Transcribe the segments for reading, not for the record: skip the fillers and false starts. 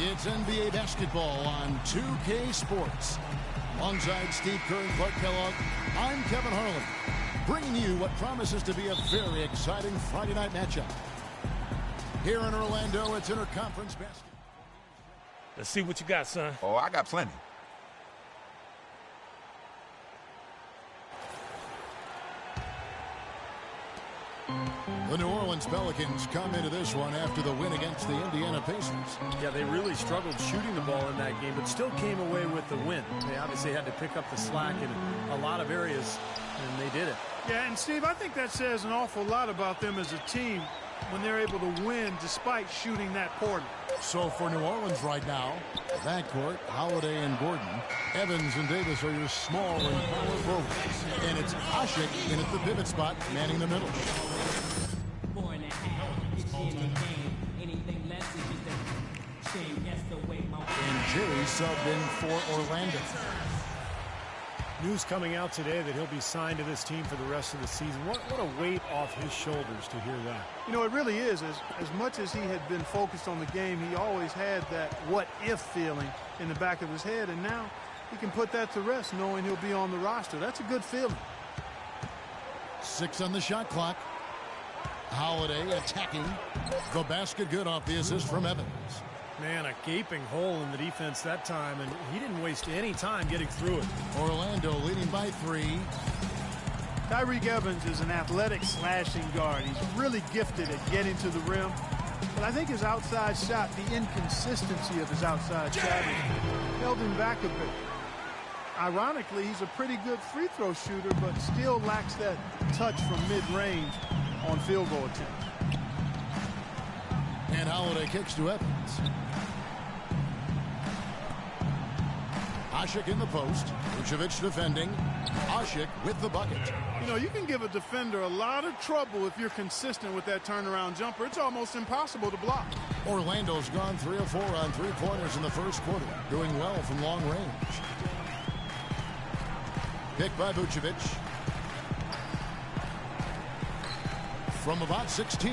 It's NBA basketball on 2K Sports. Alongside Steve Kerr and Clark Kellogg, I'm Kevin Harlan, bringing you what promises to be a very exciting Friday night matchup. Here in Orlando, it's interconference basketball. Let's see what you got, son. Oh, I got plenty. The New Orleans Pelicans come into this one after the win against the Indiana Pacers. Yeah, they really struggled shooting the ball in that game, but still came away with the win. They obviously had to pick up the slack in a lot of areas, and they did it. Yeah, and Steve, I think that says an awful lot about them as a team when they're able to win despite shooting that poorly. So for New Orleans right now, backcourt, Holiday and Gordon. Evans and Davis are your small and power forwards. And it's Ashik in at the pivot spot, manning the middle. And Jay subbed in for Orlando. News coming out today that he'll be signed to this team for the rest of the season. What a weight off his shoulders to hear that. You know, it really is. As much as he had been focused on the game, he always had that what-if feeling in the back of his head, and now he can put that to rest knowing he'll be on the roster. That's a good feeling. 6 on the shot clock. Holiday attacking. The basket good off the assist from Evans. Man, a gaping hole in the defense that time, and he didn't waste any time getting through it. Orlando leading by 3. Tyreek Evans is an athletic slashing guard. He's really gifted at getting to the rim. But I think his outside shot, the inconsistency of his outside shot, held him back a bit. Ironically, he's a pretty good free throw shooter, but still lacks that touch from mid-range on field goal attempts. And Holiday kicks to Evans. Ashik in the post. Vucevic defending. Ashik with the bucket. You know, you can give a defender a lot of trouble if you're consistent with that turnaround jumper. It's almost impossible to block. Orlando's gone 3 of 4 on three-pointers in the first quarter, doing well from long range. Picked by Vucevic. From about 16,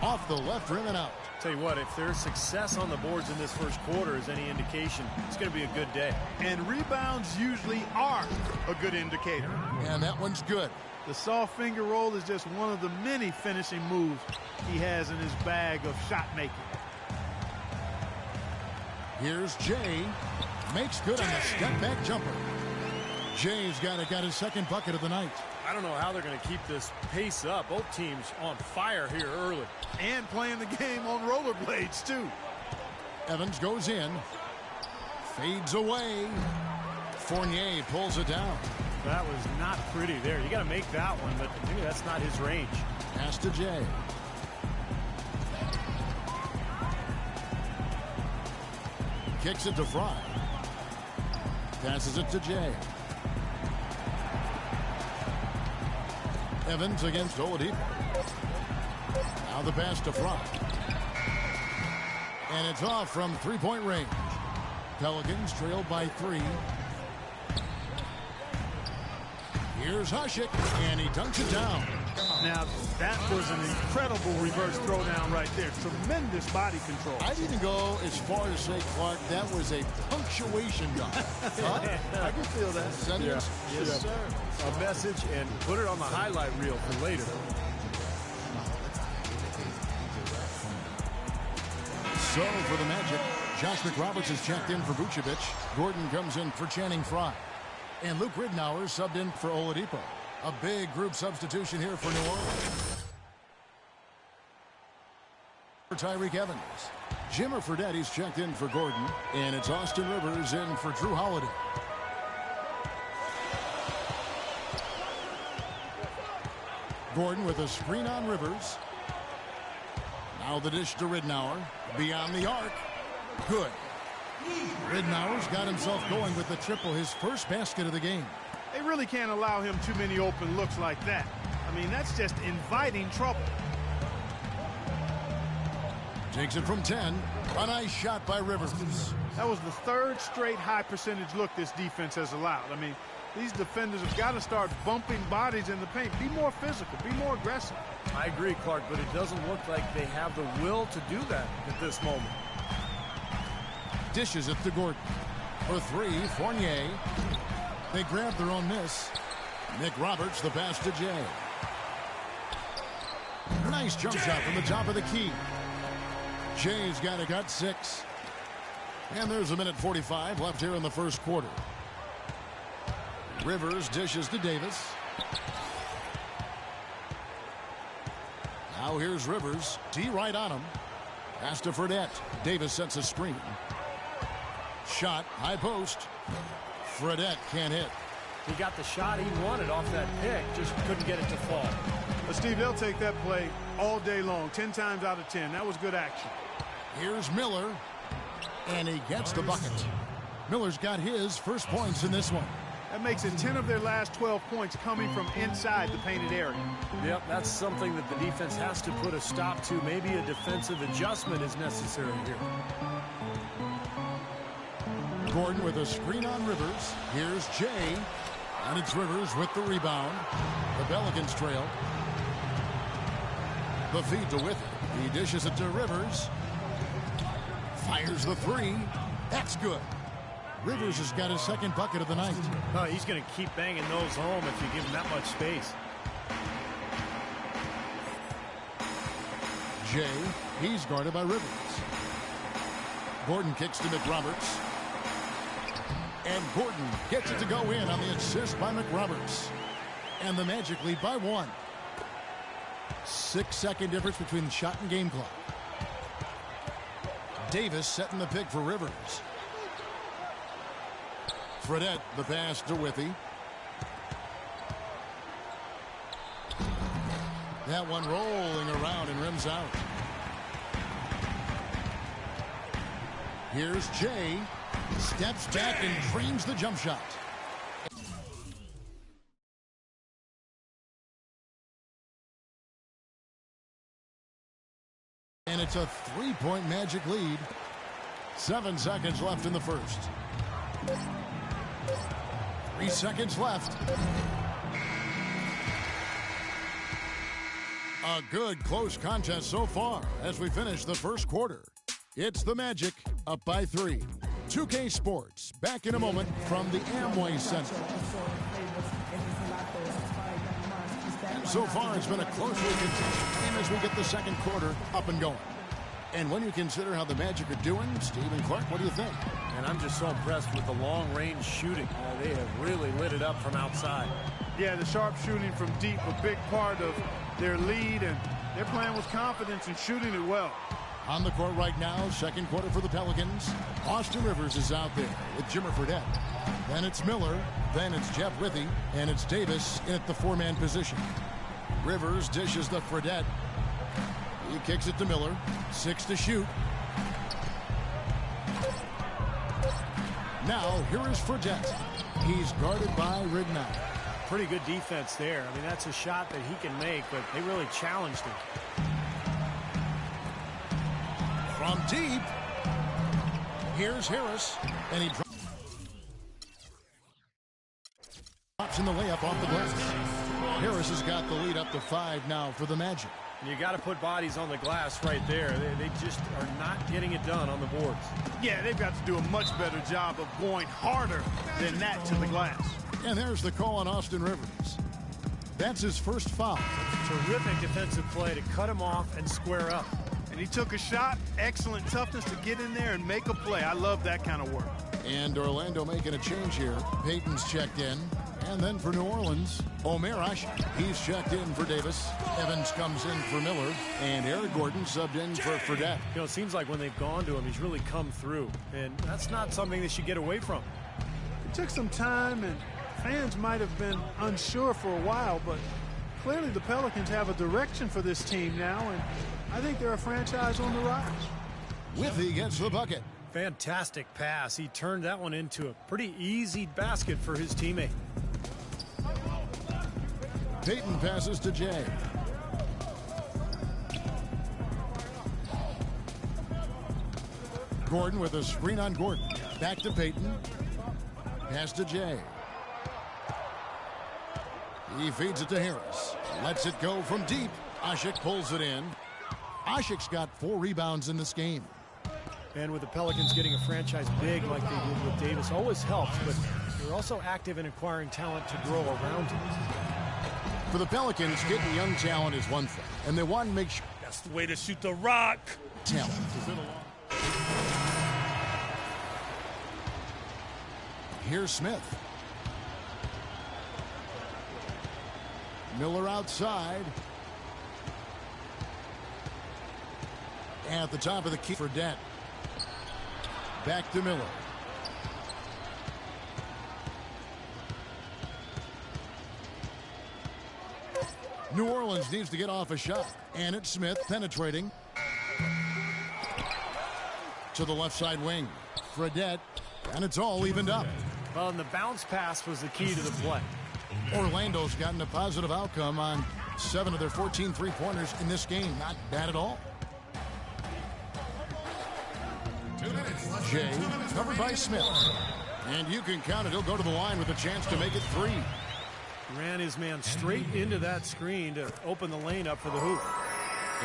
off the left rim and out. Tell you what, if there's success on the boards in this first quarter is any indication, it's going to be a good day. And rebounds usually are a good indicator. And that one's good. The soft finger roll is just one of the many finishing moves he has in his bag of shot making. Here's Jay. Makes good on the step-back jumper. Jay's got his second bucket of the night. I don't know how they're going to keep this pace up. Both teams on fire here early. And playing the game on rollerblades, too. Evans goes in. Fades away. Fournier pulls it down. That was not pretty there. You got to make that one, but maybe that's not his range. Pass to Jay. Kicks it to Fry. Passes it to Jay. Evans against Oladipo. Now the pass to Fry. And it's off from three-point range. Pelicans trailed by 3. Here's Ashik, and he dunks it down. Now, that was an incredible reverse throwdown right there. Tremendous body control. I'd even go as far as say, Clark, that was a punctuation dunk. Huh? I can feel that. Send Yeah. it. Yes, sir. A message and put it on the highlight reel for later. So for the Magic, Josh McRoberts is checked in for Vucevic. Gordon comes in for Channing Frye. And Luke Ridnour subbed in for Oladipo. A big group substitution here for New Orleans. For Tyreek Evans. Jimmer Fredetti's checked in for Gordon. And it's Austin Rivers in for Drew Holiday. Gordon with a screen on Rivers. Now the dish to Ridnour. Beyond the arc. Good. Ridnour's got himself going with the triple, his first basket of the game. They really can't allow him too many open looks like that. I mean, that's just inviting trouble. Takes it from 10. A nice shot by Rivers. That was the 3rd straight high percentage look this defense has allowed. I mean, these defenders have got to start bumping bodies in the paint. Be more physical. Be more aggressive. I agree, Clark, but it doesn't look like they have the will to do that at this moment. Dishes it to Gordon. For three, Fournier. They grab their own miss. Nick Roberts, the pass to Jay. Nice jump shot from the top of the key. Jay's got 6. And there's a minute 45 left here in the first quarter. Rivers dishes to Davis. Now here's Rivers. D right on him. Pass to Fredette. Davis sets a screen. Shot, high post. Fredette can't hit. He got the shot he wanted off that pick, just couldn't get it to fall. But Steve, they'll take that play all day long, 10 times out of 10. That was good action. Here's Miller, and he gets the bucket. Miller's got his first points in this one. That makes it 10 of their last 12 points coming from inside the painted area. Yep, that's something that the defense has to put a stop to. Maybe a defensive adjustment is necessary here. Gordon with a screen on Rivers. Here's Jay. And it's Rivers with the rebound. The Pelicans trail. The feed to Withy. He dishes it to Rivers. Fires the three. That's good. Rivers has got his second bucket of the night. Oh, he's going to keep banging those home if you give him that much space. Jay, he's guarded by Rivers. Gordon kicks to McRoberts. And Gordon gets it to go in on the assist by McRoberts. And the Magic lead by 1. 6-second difference between the shot and game clock. Davis setting the pick for Rivers. Fredette, the pass to Withy. That one rolling around and rims out. Here's Jay. Steps back and drains the jump shot. And it's a 3-point Magic lead. 7 seconds left in the first. 3 seconds left. A good close contest so far as we finish the first quarter. It's the Magic up by 3. 2K Sports back in a moment from the Amway Center. And so far it's been a closely contested game as we get the second quarter up and going. And when you consider how the Magic are doing, Steve and Clark, what do you think? And I'm just so impressed with the long-range shooting. They have really lit it up from outside. Yeah, the sharp shooting from deep, a big part of their lead, and they're playing with confidence and shooting it well. On the court right now, second quarter for the Pelicans. Austin Rivers is out there with Jimmer Fredette. Then it's Miller. Then it's Jeff Withy. And it's Davis in at the 4-man position. Rivers dishes the Fredette. He kicks it to Miller. 6 to shoot. Now, here is Fredette. He's guarded by Rignac. Pretty good defense there. I mean, that's a shot that he can make, but they really challenged him. From deep, here's Harris, and he drops in the layup off the glass. Harris has got the lead up to 5 now for the Magic. You got to put bodies on the glass right there. They just are not getting it done on the boards. Yeah, they've got to do a much better job of going harder than that to the glass. And there's the call on Austin Rivers. That's his first foul. Terrific defensive play to cut him off and square up. And he took a shot. Excellent toughness to get in there and make a play. I love that kind of work. And Orlando making a change here. Payton's checked in. And then for New Orleans, Omer Ashik. He's checked in for Davis. Evans comes in for Miller. And Eric Gordon subbed in for Fredette. You know, it seems like when they've gone to him, he's really come through. And that's not something they should get away from. It took some time, and fans might have been unsure for a while, but clearly the Pelicans have a direction for this team now, and I think they're a franchise on the rise. Withy gets the bucket. Fantastic pass. He turned that one into a pretty easy basket for his teammate. Payton passes to Jay. Gordon with a screen on Gordon. Back to Payton. Pass to Jay. He feeds it to Harris. Lets it go from deep. Ashik pulls it in. Ashik's got 4 rebounds in this game. And with the Pelicans getting a franchise big like they did with Davis always helps, but they're also active in acquiring talent to grow around him. For the Pelicans, getting young talent is one thing, and they want to make sure That's the way to shoot the rock. talent. Here's Smith. Miller outside. At the top of the key for Dent. Back to Miller. New Orleans needs to get off a shot. And it's Smith penetrating to the left side wing. Fredette, and it's all evened up. Well, and the bounce pass was the key to the play. Orlando's gotten a positive outcome on 7 of their 14 three-pointers in this game. Not bad at all. Jay, covered by Smith. And you can count it. He'll go to the line with a chance to make it 3. Ran his man straight into that screen to open the lane up for the hoop.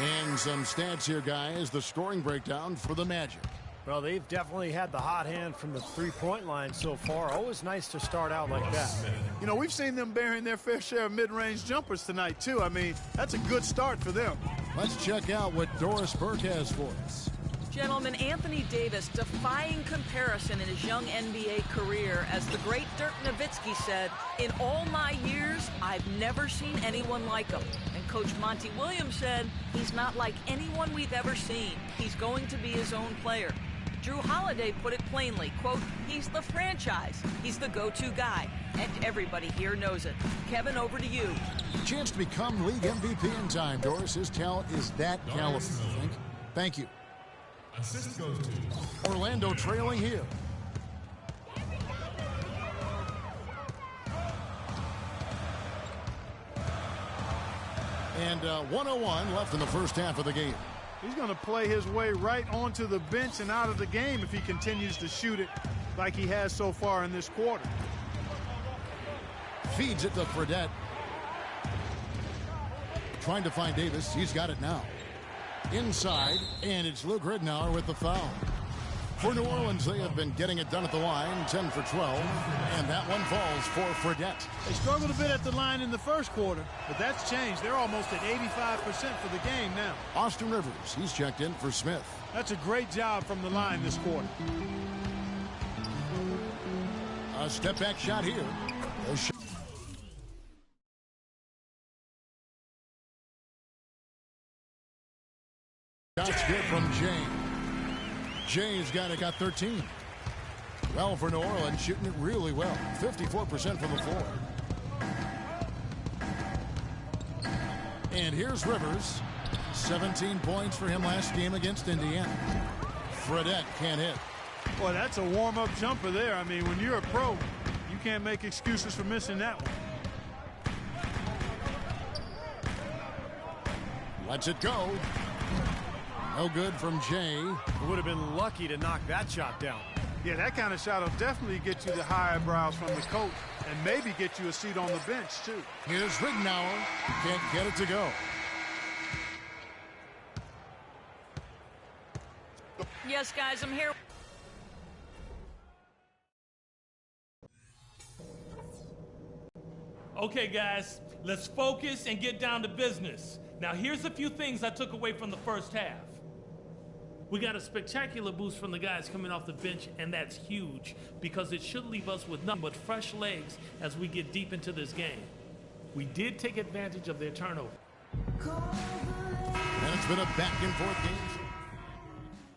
And some stats here, guys. The scoring breakdown for the Magic. Well, they've definitely had the hot hand from the three-point line so far. Always nice to start out like that. You know, we've seen them bearing their fair share of mid-range jumpers tonight, too. I mean, that's a good start for them. Let's check out what Doris Burke has for us. Gentlemen, Anthony Davis defying comparison in his young NBA career. As the great Dirk Nowitzki said, in all my years, I've never seen anyone like him. And Coach Monty Williams said, he's not like anyone we've ever seen. He's going to be his own player. Drew Holiday put it plainly, quote, he's the franchise. He's the go-to guy. And everybody here knows it. Kevin, over to you. Chance to become league MVP in time, Doris. His talent is that caliber, I think. Thank you. Assist goes to Orlando trailing here. And 1:01 left in the first half of the game. He's going to play his way right onto the bench and out of the game if he continues to shoot it like he has so far in this quarter. Feeds it to Fredette. Trying to find Davis. He's got it now. Inside, and it's Luke Ridnour with the foul. For New Orleans, they have been getting it done at the line, 10 for 12, and that one falls for Fredette. They struggled a bit at the line in the first quarter, but that's changed. They're almost at 85% for the game now. Austin Rivers, he's checked in for Smith. That's a great job from the line this quarter. A step-back shot here. A shot. Shot's good from Jay. Jay's got 13. Well, for New Orleans, shooting it really well. 54% from the floor. And here's Rivers. 17 points for him last game against Indiana. Fredette can't hit. Boy, that's a warm-up jumper there. I mean, when you're a pro, you can't make excuses for missing that one. Lets it go. No good from Jay. Would have been lucky to knock that shot down. Yeah, that kind of shot will definitely get you the high eyebrows from the coach and maybe get you a seat on the bench, too. Here's Ridnour. Can't get it to go. Yes, guys, I'm here. Okay, guys, let's focus and get down to business. Now, here's a few things I took away from the first half. We got a spectacular boost from the guys coming off the bench, and that's huge because it should leave us with nothing but fresh legs as we get deep into this game. We did take advantage of their turnover. And it's been a back-and-forth game.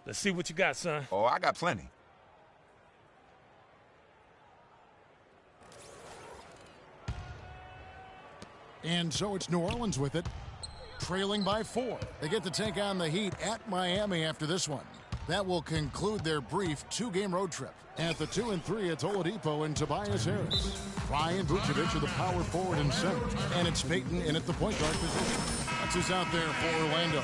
Let's see what you got, son. Oh, I got plenty. And so it's New Orleans with it, trailing by 4. They get to take on the Heat at Miami after this one. That will conclude their brief 2-game road trip. At the 2 and 3, it's Oladipo and Tobias Harris. Ryan Vucevic are the power forward and center. And it's Peyton in at the point guard position. That's who's out there for Orlando.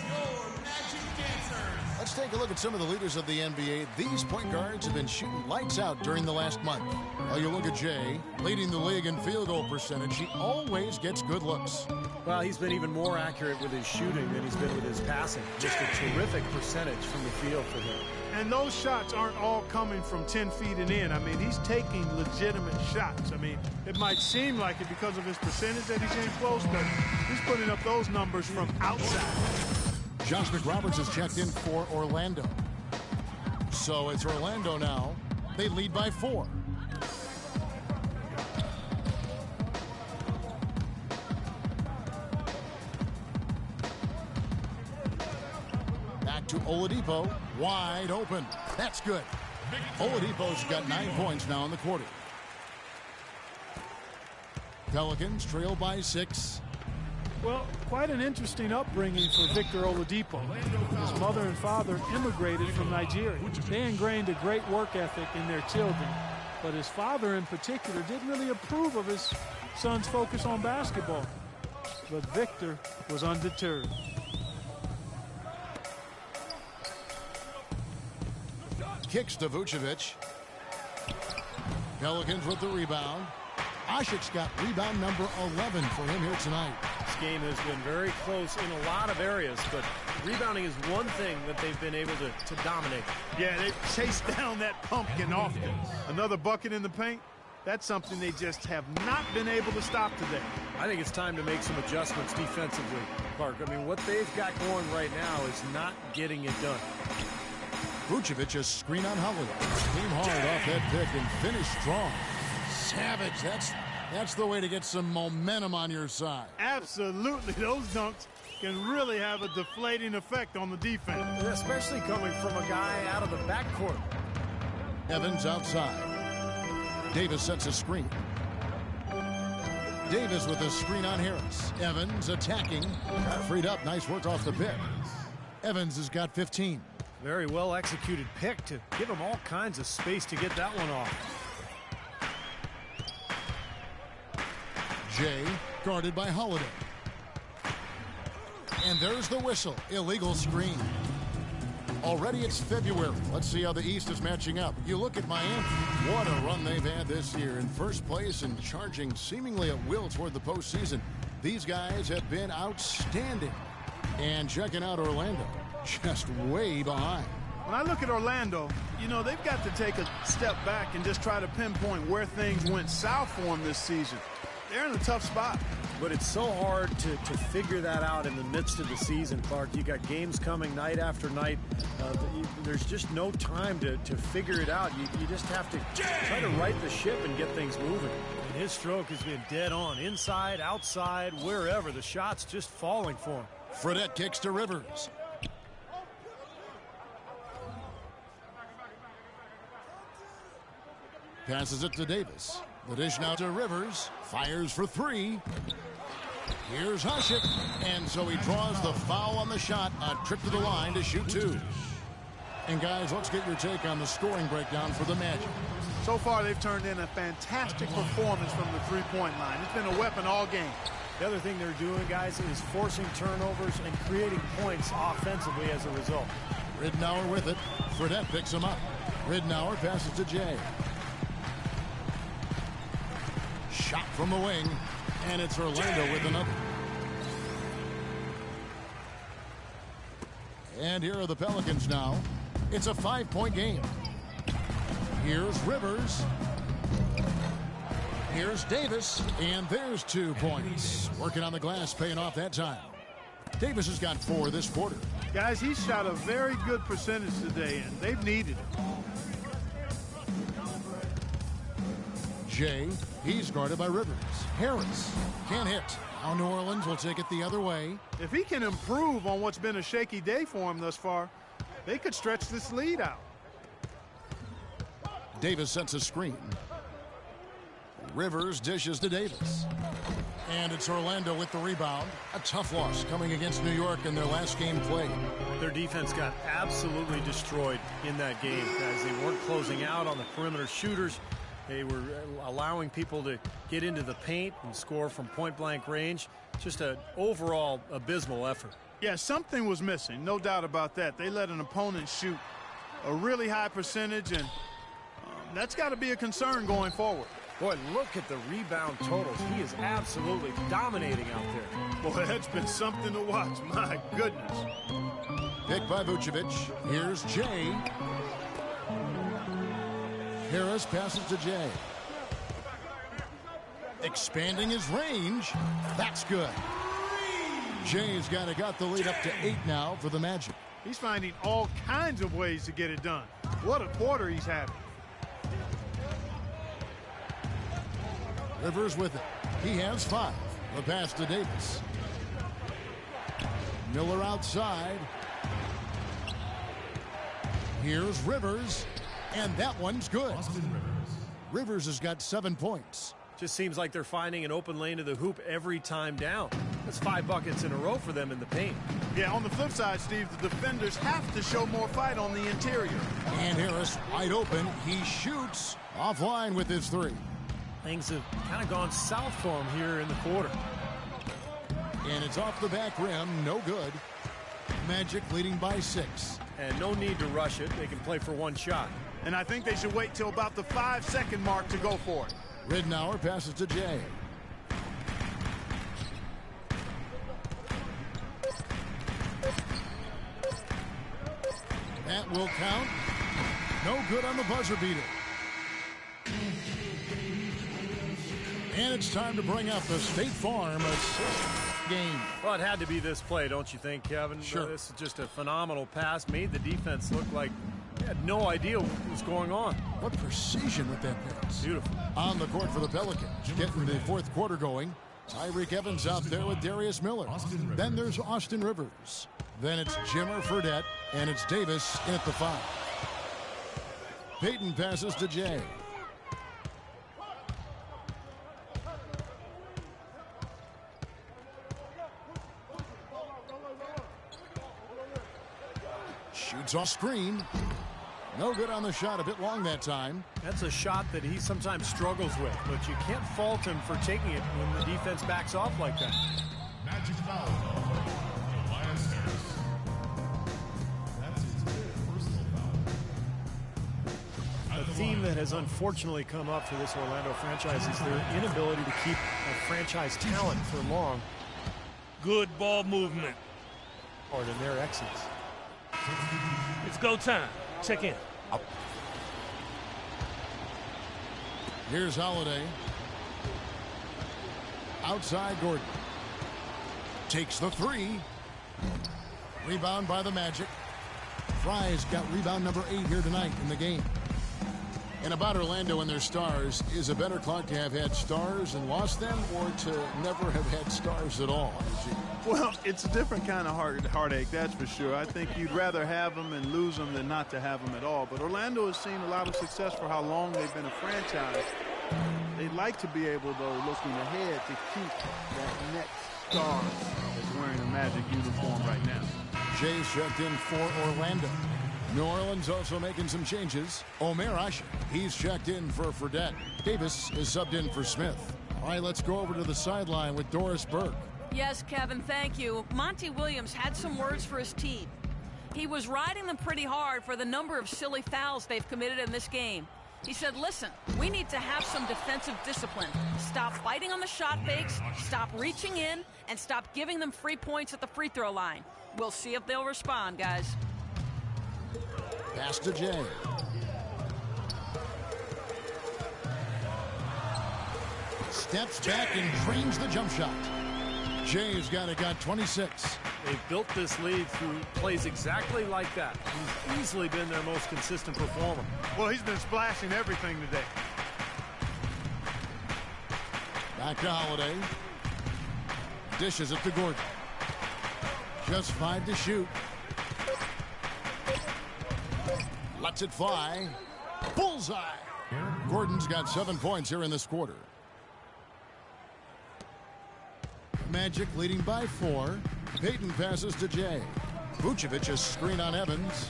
Let's take a look at some of the leaders of the NBA. These point guards have been shooting lights out during the last month. Well, you look at Jay, leading the league in field goal percentage. He always gets good looks. Well, he's been even more accurate with his shooting than he's been with his passing. Just a terrific percentage from the field for him. And those shots aren't all coming from 10 feet and in. I mean, he's taking legitimate shots. I mean, it might seem like it because of his percentage that he's in close, but he's putting up those numbers from outside. Josh McRoberts has checked in for Orlando. So it's Orlando now. They lead by 4. Back to Oladipo, wide open. That's good. Oladipo's got 9 points now in the quarter. Pelicans trail by 6. Well, quite an interesting upbringing for Victor Oladipo. His mother and father immigrated from Nigeria. They ingrained a great work ethic in their children, but his father in particular didn't really approve of his son's focus on basketball. But Victor was undeterred. Kicks to Vucevic. Pelicans with the rebound. Ashik's got rebound number 11 for him here tonight. This game has been very close in a lot of areas, but rebounding is one thing that they've been able to dominate. Yeah, they chase down that pumpkin often. Another bucket in the paint, that's something they just have not been able to stop today. I think it's time to make some adjustments defensively, Clark. I mean, what they've got going right now is not getting it done. Vucevic a screen on Holiday. Came hard off that pick and finished strong. Savage, that's the way to get some momentum on your side. Absolutely, those dunks can really have a deflating effect on the defense. Especially coming from a guy out of the backcourt. Evans outside. Davis sets a screen. Davis with a screen on Harris. Evans attacking. Freed up, nice work off the pick. Evans has got 15. Very well executed pick to give him all kinds of space to get that one off. Jay guarded by Holiday. And there's the whistle. Illegal screen. Already it's February. Let's see how the East is matching up. You look at Miami. What a run they've had this year. In first place and charging seemingly at will toward the postseason. These guys have been outstanding. And checking out Orlando. Just way behind. When I look at Orlando, you know, they've got to take a step back and just try to pinpoint where things went south for them this season. They're in a tough spot. But it's so hard to figure that out in the midst of the season, Clark. You got games coming night after night. There's just no time to figure it out. You just have to try to right the ship and get things moving. And his stroke has been dead on. Inside, outside, wherever. The shot's just falling for him. Fredette kicks to Rivers. Passes it to Davis. The dish now to Rivers. Fires for 3. Here's Hushik. And so he draws the foul on the shot. A trip to the line to shoot 2. And guys, let's get your take on the scoring breakdown for the Magic. So far, they've turned in a fantastic performance from the three-point line. It's been a weapon all game. The other thing they're doing, guys, is forcing turnovers and creating points offensively as a result. Ridnour with it. Fredette picks him up. Ridnour passes to Jay. Shot from the wing, and it's Orlando with another. And here are the Pelicans now. It's a 5-point game. Here's Rivers. Here's Davis, and there's 2 points. Working on the glass, paying off that time. Davis has got 4 this quarter. Guys, he shot a very good percentage today, and they've needed it. Jay, he's guarded by Rivers. Harris can't hit. Now New Orleans will take it the other way. If he can improve on what's been a shaky day for him thus far, they could stretch this lead out. Davis sets a screen. Rivers dishes to Davis. And it's Orlando with the rebound. A tough loss coming against New York in their last game played. Their defense got absolutely destroyed in that game, guys. They weren't closing out on the perimeter shooters. They were allowing people to get into the paint and score from point-blank range. Just an overall abysmal effort. Yeah, something was missing, no doubt about that. They let an opponent shoot a really high percentage, and that's got to be a concern going forward. Boy, look at the rebound totals. He is absolutely dominating out there. Boy, that's been something to watch. My goodness. Picked by Vucevic. Here's Jay. Harris passes to Jay. Expanding his range. That's good. Jay's got the lead up to 8 now for the Magic. He's finding all kinds of ways to get it done. What a quarter he's having. Rivers with it. He has 5. The pass to Davis. Miller outside. Here's Rivers. And that one's good. Rivers has got 7 points. Just seems like they're finding an open lane to the hoop every time down. That's 5 buckets in a row for them in the paint. Yeah, on the flip side, Steve, the defenders have to show more fight on the interior. And Harris wide open. He shoots offline with his 3. Things have kind of gone south for him here in the quarter. And it's off the back rim. No good. Magic leading by 6. And no need to rush it. They can play for 1 shot. And I think they should wait till about the 5-second mark to go for it. Ridnour passes to Jay. That will count. No good on the buzzer beater. And it's time to bring up the State Farm assist game. Well, it had to be this play, don't you think, Kevin? Sure. This is just a phenomenal pass. Made the defense look like they had no idea what was going on. What precision with that pass. Beautiful. On the court for the Pelicans. Getting the fourth quarter going. Tyreek Evans out there with Darius Miller. Then there's Austin Rivers. Then it's Jimmer Fredette. And it's Davis in at the 5. Payton passes to Jay. Shoots off screen. No good on the shot. A bit long that time. That's a shot that he sometimes struggles with, but you can't fault him for taking it when the defense backs off like that. Magic foul. Elias Harris. That's his 5th personal foul. A theme that has unfortunately come up for this Orlando franchise is their inability to keep a franchise talent for long. Good ball movement. Or in their exits. It's go time. Check in. Here's Holiday. Outside Gordon. Takes the 3. Rebound by the Magic. Fry's got rebound number 8 here tonight in the game. And about Orlando and their stars, is a better clock to have had stars and lost them, or to never have had stars at all? Well, it's a different kind of heartache, that's for sure. I think you'd rather have them and lose them than not to have them at all. But Orlando has seen a lot of success for how long they've been a franchise. They'd like to be able, though, looking ahead, to keep that next star that's wearing a Magic uniform right now. Jay's checked in for Orlando. New Orleans also making some changes. Omer Asher, he's checked in for Fredette. Davis is subbed in for Smith. All right, let's go over to the sideline with Doris Burke. Yes, Kevin, thank you. Monty Williams had some words for his team. He was riding them pretty hard for the number of silly fouls they've committed in this game. He said, listen, we need to have some defensive discipline. Stop fighting on the shot fakes, stop reaching in, and stop giving them free points at the free throw line. We'll see if they'll respond, guys. Pass to Jay. Steps back and drains the jump shot. Jay's got 26. They've built this lead through plays exactly like that. He's easily been their most consistent performer. Well, he's been splashing everything today. Back to Holiday. Dishes it to Gordon. Just 5 to shoot. Lets it fly. Bullseye. Gordon's got 7 points here in this quarter. Magic leading by 4. Payton passes to Jay. Vucevic a screen on Evans.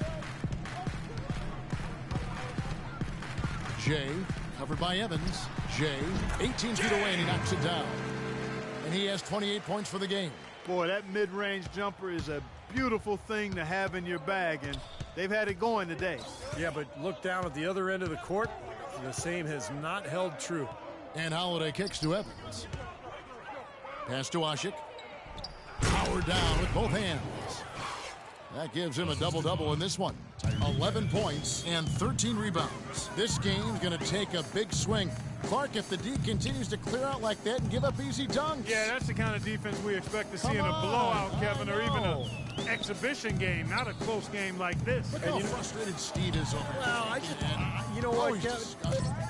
Jay covered by Evans. Jay 18 feet away and he knocks it down. And he has 28 points for the game. Boy, that mid-range jumper is a beautiful thing to have in your bag, and they've had it going today. Yeah, but look down at the other end of the court. The same has not held true. And Holiday kicks to Evans. Pass to Ashik. Powered down with both hands. That gives him a double-double in this one. 11 points and 13 rebounds. This game's going to take a big swing. Clark, if the D continues to clear out like that and give up easy dunks. Yeah, that's the kind of defense we expect to see in a blowout, Kevin, or even an exhibition game, not a close game like this. Look how frustrated Steve is over here. Well, you know what, Kevin?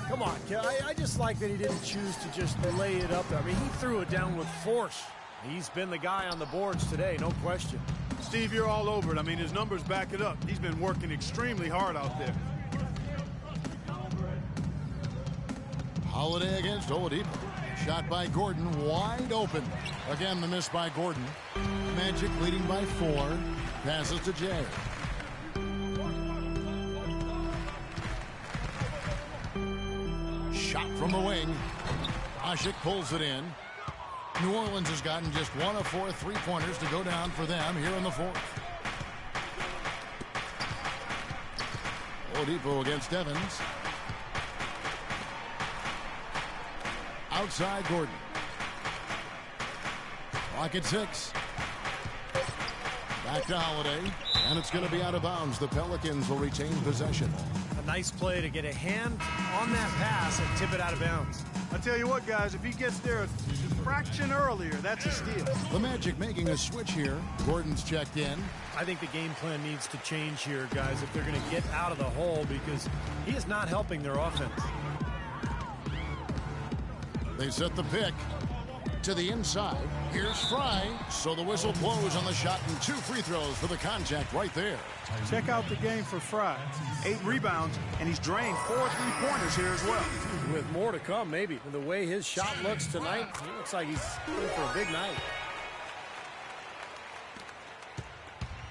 Come on, Kevin. I just like that he didn't choose to just lay it up there. I mean, he threw it down with force. He's been the guy on the boards today, no question. Steve, you're all over it. I mean, his numbers back it up. He's been working extremely hard out there. Holiday against Oladipo. Shot by Gordon, wide open. Again, the miss by Gordon. Magic leading by 4. Passes to Jay. Shot from the wing. Ashik pulls it in. New Orleans has gotten just 1 of 4 3-pointers to go down for them here in the 4th. Oladipo against Evans. Outside Gordon. Clock at 6. Back to Holiday. And it's going to be out of bounds. The Pelicans will retain possession. A nice play to get a hand on that pass and tip it out of bounds. I tell you what, guys, if he gets there a fraction earlier, that's a steal. The Magic making a switch here. Gordon's checked in. I think the game plan needs to change here, guys, if they're going to get out of the hole, because he is not helping their offense. They set the pick to the inside. Here's Fry. So the whistle blows on the shot and 2 free throws for the contact right there. Check out the game for Fry. 8 rebounds, and he's drained 4 3-pointers here as well. With more to come, maybe. The way his shot looks tonight, he looks like he's in for a big night.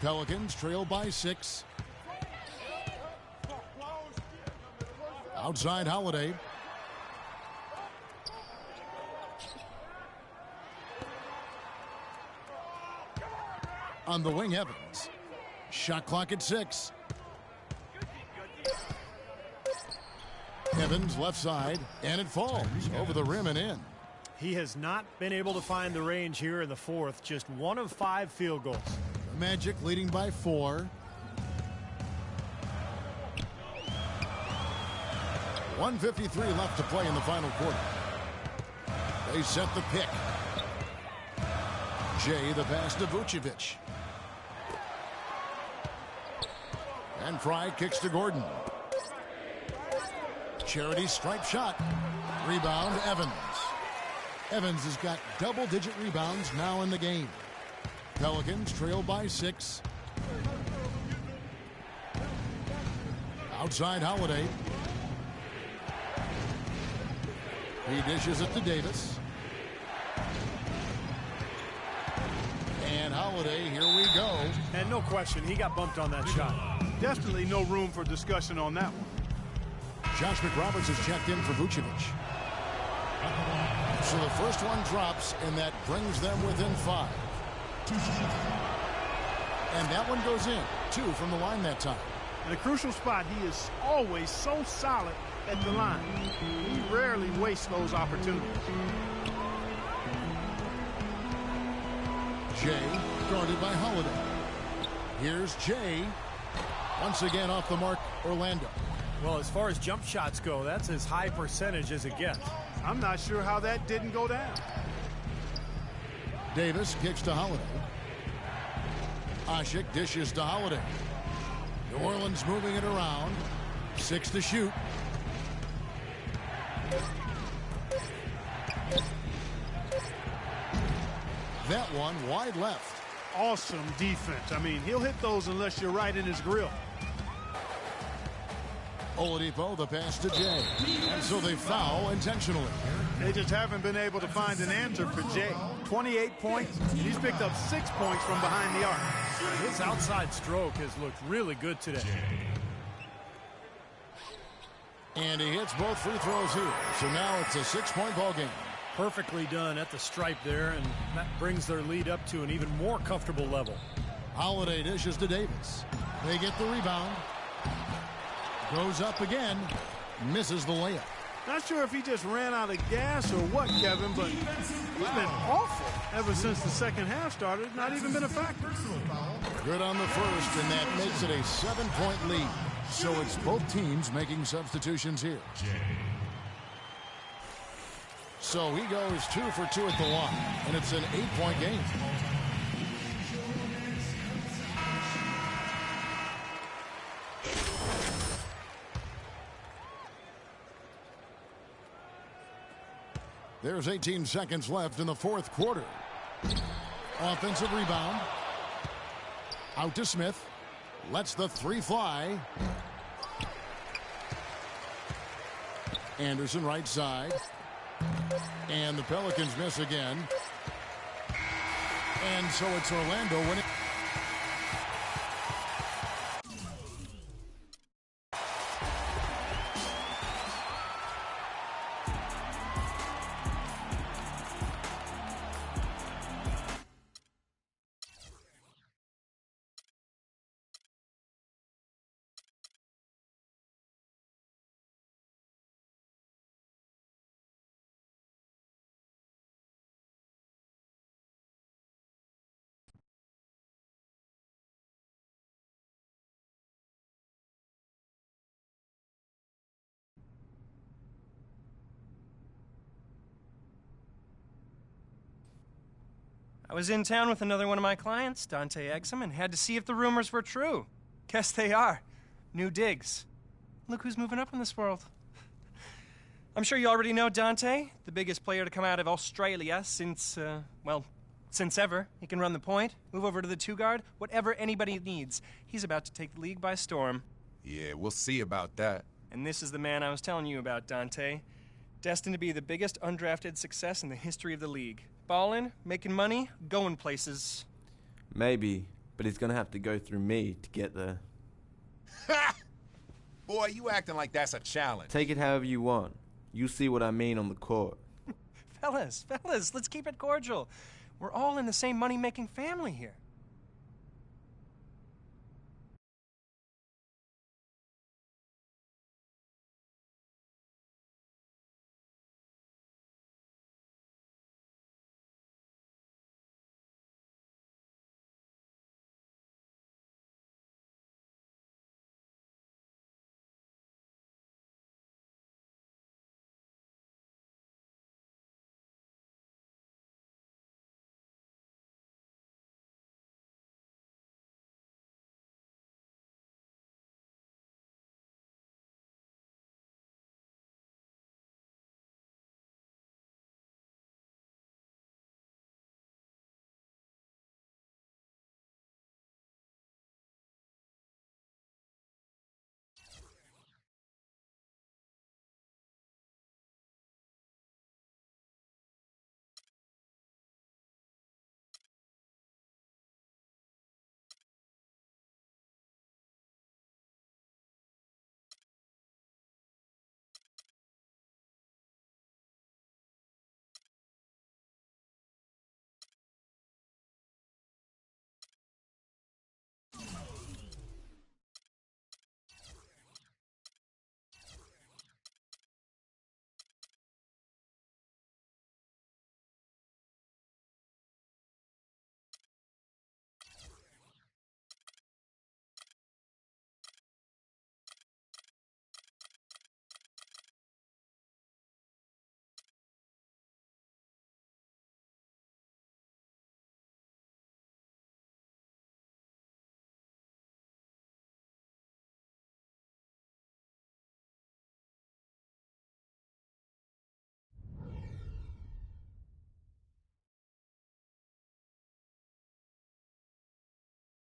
Pelicans trail by 6. Outside Holiday. On the wing, Evans. Shot clock at 6. Evans left side, and it falls over the rim and in. He has not been able to find the range here in the 4th. Just 1 of 5 field goals. The Magic leading by 4. 1:53 left to play in the final quarter. They set the pick. Jay the pass to Vucevic. And Fry kicks to Gordon. Charity stripe shot. Rebound, Evans. Evans has got double-digit rebounds now in the game. Pelicans trail by 6. Outside Holiday. He dishes it to Davis. And Holiday, here we go. And no question, he got bumped on that shot. Definitely no room for discussion on that one. Josh McRoberts has checked in for Vucevic. So the first one drops, and that brings them within 5. And that one goes in. 2 from the line that time. In a crucial spot, he is always so solid at the line. He rarely wastes those opportunities. Jay guarded by Holiday. Here's Jay. Once again off the mark, Orlando. Well, as far as jump shots go, that's as high percentage as it gets. I'm not sure how that didn't go down. Davis kicks to Holiday. Ashik dishes to Holiday. New Orleans moving it around. 6 to shoot. That one wide left. Awesome defense. I mean, he'll hit those unless you're right in his grill. Oladipo, the pass to Jay. And so they foul intentionally. They just haven't been able to find an answer for Jay. 28 points. He's picked up 6 points from behind the arc. His outside stroke has looked really good today. And he hits both free throws here. So now it's a 6-point ball game. Perfectly done at the stripe there, and that brings their lead up to an even more comfortable level. Holiday dishes to Davis. They get the rebound. Goes up again. Misses the layup. Not sure if he just ran out of gas or what, Kevin, but he's been awful ever since the second half started. Not even been a factor. Good on the first, and that makes it a 7-point lead. So it's both teams making substitutions here. So he goes 2 for 2 at the line, and it's an 8-point game. There's 18 seconds left in the fourth quarter. Offensive rebound. Out to Smith. Lets the three fly. Anderson right side. And the Pelicans miss again. And so it's Orlando winning. I was in town with another one of my clients, Dante Exum, and had to see if the rumors were true. Guess they are. New digs. Look who's moving up in this world. I'm sure you already know Dante, the biggest player to come out of Australia since, since ever. He can run the point, move over to the two-guard, whatever anybody needs. He's about to take the league by storm. Yeah, we'll see about that. And this is the man I was telling you about, Dante. Destined to be the biggest undrafted success in the history of the league. Ballin', making money, going places. Maybe, but he's gonna have to go through me to get there. Ha! Boy, you acting like that's a challenge. Take it however you want. You see what I mean on the court. Fellas, let's keep it cordial. We're all in the same money-making family here.